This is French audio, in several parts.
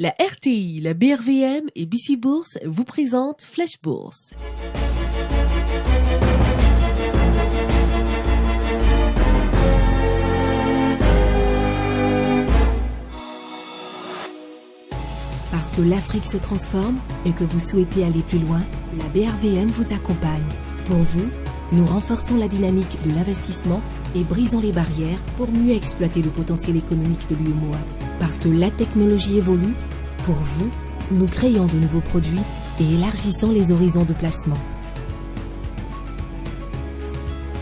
La RTI, la BRVM et BC Bourse vous présentent Flash Bourse. Parce que l'Afrique se transforme et que vous souhaitez aller plus loin, la BRVM vous accompagne. Pour vous, nous renforçons la dynamique de l'investissement et brisons les barrières pour mieux exploiter le potentiel économique de l'UEMOA. Parce que la technologie évolue, pour vous, nous créons de nouveaux produits et élargissons les horizons de placement.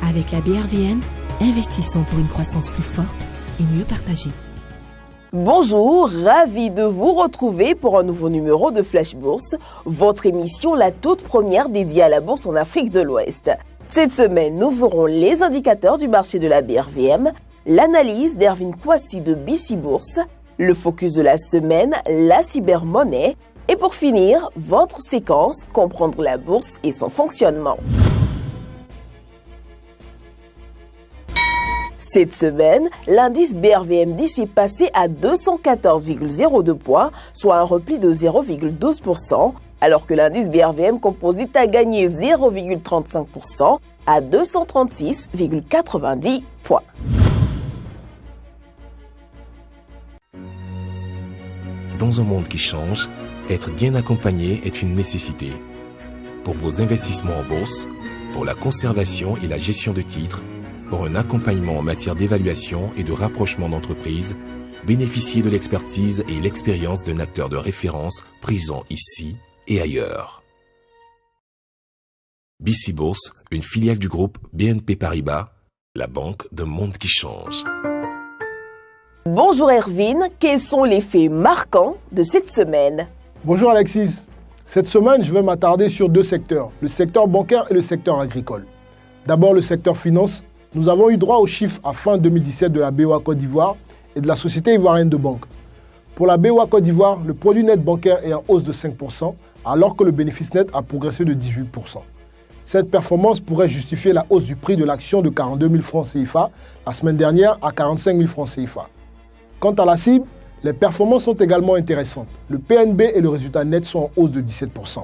Avec la BRVM, investissons pour une croissance plus forte et mieux partagée. Bonjour, ravi de vous retrouver pour un nouveau numéro de Flash Bourse, votre émission la toute première dédiée à la bourse en Afrique de l'Ouest. Cette semaine, nous verrons les indicateurs du marché de la BRVM, l'analyse d'Ervin Kouassi de BC Bourse, le focus de la semaine, la cybermonnaie, et pour finir, votre séquence, comprendre la bourse et son fonctionnement. Cette semaine, l'indice BRVM10 est passé à 214,02 points, soit un repli de 0,12%, alors que l'indice BRVM Composite a gagné 0,35% à 236,90 points. Dans un monde qui change, être bien accompagné est une nécessité. Pour vos investissements en bourse, pour la conservation et la gestion de titres, pour un accompagnement en matière d'évaluation et de rapprochement d'entreprises, bénéficiez de l'expertise et l'expérience d'un acteur de référence présent ici et ailleurs. BC Bourse, une filiale du groupe BNP Paribas, la banque d'un monde qui change. Bonjour Ervin, quels sont les faits marquants de cette semaine? Bonjour Alexis. Cette semaine, je vais m'attarder sur deux secteurs, le secteur bancaire et le secteur agricole. D'abord, le secteur finance. Nous avons eu droit aux chiffres à fin 2017 de la BOA Côte d'Ivoire et de la Société ivoirienne de banque. Pour la BOA Côte d'Ivoire, le produit net bancaire est en hausse de 5%, alors que le bénéfice net a progressé de 18%. Cette performance pourrait justifier la hausse du prix de l'action de 42 000 francs CFA la semaine dernière à 45 000 francs CFA. Quant à la cible, les performances sont également intéressantes. Le PNB et le résultat net sont en hausse de 17%.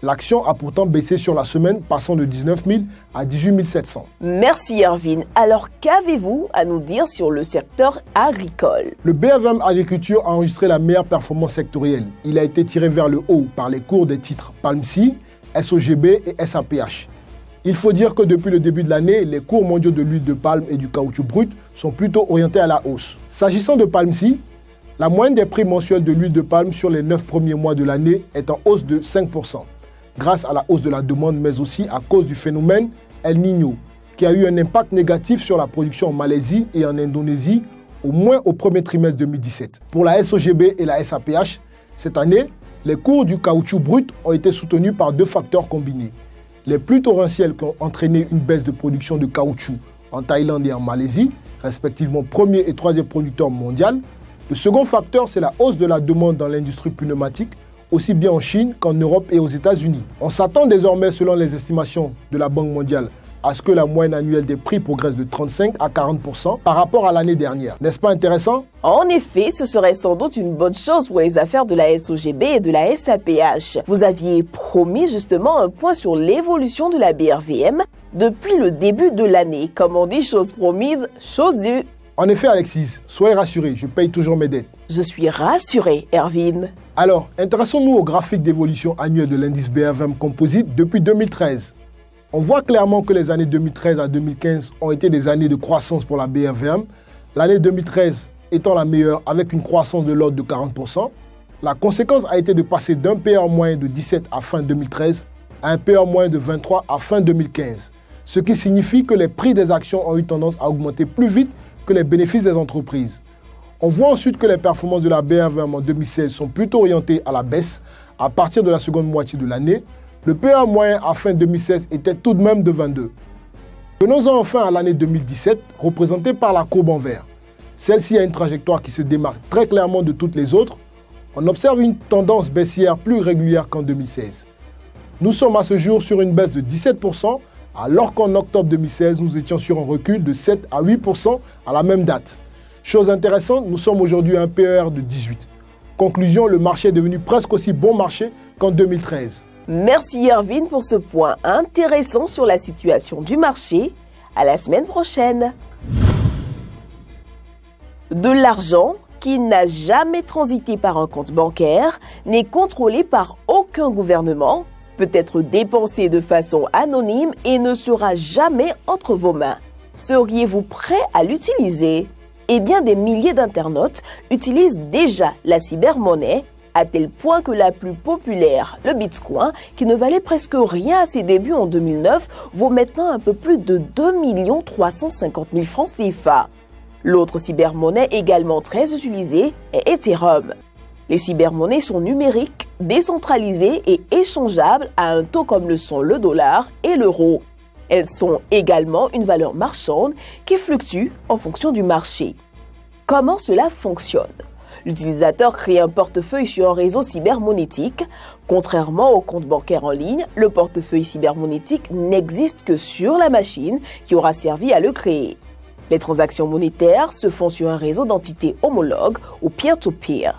L'action a pourtant baissé sur la semaine, passant de 19 000 à 18 700. Merci Ervin. Alors qu'avez-vous à nous dire sur le secteur agricole? Le BFM Agriculture a enregistré la meilleure performance sectorielle. Il a été tiré vers le haut par les cours des titres Palmsi, SOGB et SAPH. Il faut dire que depuis le début de l'année, les cours mondiaux de l'huile de palme et du caoutchouc brut sont plutôt orientés à la hausse. S'agissant de Palmsi, la moyenne des prix mensuels de l'huile de palme sur les 9 premiers mois de l'année est en hausse de 5%. Grâce à la hausse de la demande, mais aussi à cause du phénomène El Niño, qui a eu un impact négatif sur la production en Malaisie et en Indonésie, au moins au premier trimestre 2017. Pour la SOGB et la SAPH, cette année, les cours du caoutchouc brut ont été soutenus par deux facteurs combinés. Les pluies torrentielles qui ont entraîné une baisse de production de caoutchouc en Thaïlande et en Malaisie, respectivement premier et troisième producteur mondial. Le second facteur, c'est la hausse de la demande dans l'industrie pneumatique, aussi bien en Chine qu'en Europe et aux États-Unis. On s'attend désormais, selon les estimations de la Banque mondiale, à ce que la moyenne annuelle des prix progresse de 35 à 40% par rapport à l'année dernière. N'est-ce pas intéressant? En effet, ce serait sans doute une bonne chose pour les affaires de la SOGB et de la SAPH. Vous aviez promis justement un point sur l'évolution de la BRVM depuis le début de l'année. Comme on dit, chose promise, chose due. En effet, Alexis, soyez rassurés, je paye toujours mes dettes. Je suis rassuré, Ervin. Alors, intéressons-nous au graphique d'évolution annuelle de l'indice BRVM Composite depuis 2013. On voit clairement que les années 2013 à 2015 ont été des années de croissance pour la BRVM. L'année 2013 étant la meilleure avec une croissance de l'ordre de 40%. La conséquence a été de passer d'un PR moyen de 17 à fin 2013 à un PR moyen de 23 à fin 2015. Ce qui signifie que les prix des actions ont eu tendance à augmenter plus vite que les bénéfices des entreprises. On voit ensuite que les performances de la BRVM en 2016 sont plutôt orientées à la baisse à partir de la seconde moitié de l'année. Le PA moyen à fin 2016 était tout de même de 22. Venons-en enfin à l'année 2017, représentée par la courbe en vert. Celle-ci a une trajectoire qui se démarque très clairement de toutes les autres. On observe une tendance baissière plus régulière qu'en 2016. Nous sommes à ce jour sur une baisse de 17%, alors qu'en octobre 2016, nous étions sur un recul de 7 à 8% à la même date. Chose intéressante, nous sommes aujourd'hui à un PER de 18. Conclusion, le marché est devenu presque aussi bon marché qu'en 2013. Merci Erwin pour ce point intéressant sur la situation du marché. À la semaine prochaine. De l'argent qui n'a jamais transité par un compte bancaire, n'est contrôlé par aucun gouvernement, peut être dépensé de façon anonyme et ne sera jamais entre vos mains. Seriez-vous prêt à l'utiliser? Eh bien, des milliers d'internautes utilisent déjà la cybermonnaie, à tel point que la plus populaire, le Bitcoin, qui ne valait presque rien à ses débuts en 2009, vaut maintenant un peu plus de 2 350 000 francs CFA. L'autre cybermonnaie également très utilisée est Ethereum. Les cybermonnaies sont numériques, décentralisées et échangeables à un taux comme le sont le dollar et l'euro. Elles sont également une valeur marchande qui fluctue en fonction du marché. Comment cela fonctionne? L'utilisateur crée un portefeuille sur un réseau cybermonétique. Contrairement au compte bancaire en ligne, le portefeuille cybermonétique n'existe que sur la machine qui aura servi à le créer. Les transactions monétaires se font sur un réseau d'entités homologues ou peer-to-peer.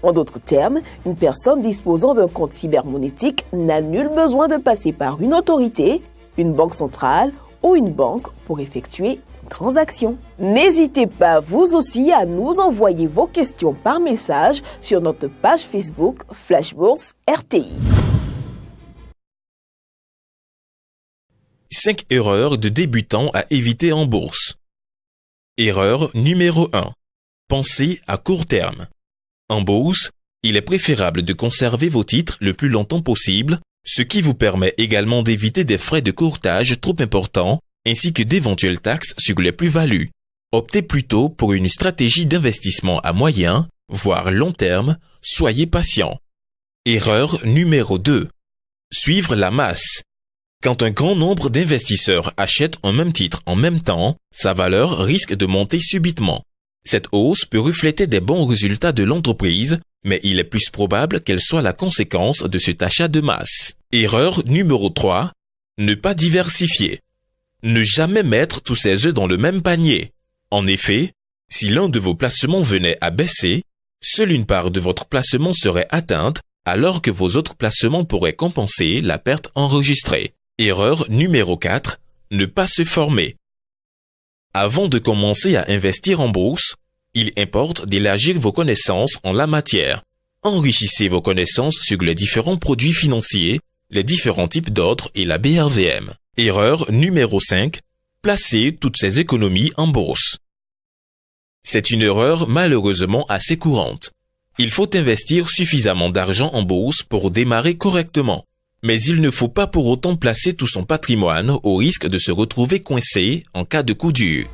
En d'autres termes, une personne disposant d'un compte cybermonétique n'a nul besoin de passer par une autorité, une banque centrale ou une banque pour effectuer une transaction. N'hésitez pas vous aussi à nous envoyer vos questions par message sur notre page Facebook Flash Bourse RTI. 5 erreurs de débutants à éviter en bourse. Erreur numéro 1. Pensez à court terme. En bourse, il est préférable de conserver vos titres le plus longtemps possible, ce qui vous permet également d'éviter des frais de courtage trop importants ainsi que d'éventuelles taxes sur les plus-values. Optez plutôt pour une stratégie d'investissement à moyen, voire long terme, soyez patient. Erreur numéro 2. Suivre la masse. Quand un grand nombre d'investisseurs achètent un même titre en même temps, sa valeur risque de monter subitement. Cette hausse peut refléter des bons résultats de l'entreprise, mais il est plus probable qu'elle soit la conséquence de cet achat de masse. Erreur numéro 3. Ne pas diversifier. Ne jamais mettre tous ses œufs dans le même panier. En effet, si l'un de vos placements venait à baisser, seule une part de votre placement serait atteinte, alors que vos autres placements pourraient compenser la perte enregistrée. Erreur numéro 4. Ne pas se former. Avant de commencer à investir en bourse, il importe d'élargir vos connaissances en la matière. Enrichissez vos connaissances sur les différents produits financiers, les différents types d'ordres et la BRVM. Erreur numéro 5. Placez toutes ses économies en bourse. C'est une erreur malheureusement assez courante. Il faut investir suffisamment d'argent en bourse pour démarrer correctement. Mais il ne faut pas pour autant placer tout son patrimoine au risque de se retrouver coincé en cas de coup dur.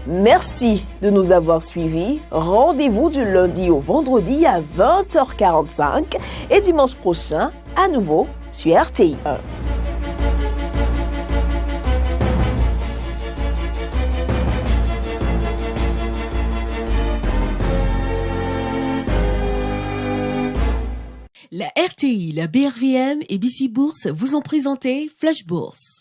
Merci de nous avoir suivis. Rendez-vous du lundi au vendredi à 20h45 et dimanche prochain à nouveau sur RTI 1. La RTI, la BRVM et BC Bourse vous ont présenté Flash Bourse.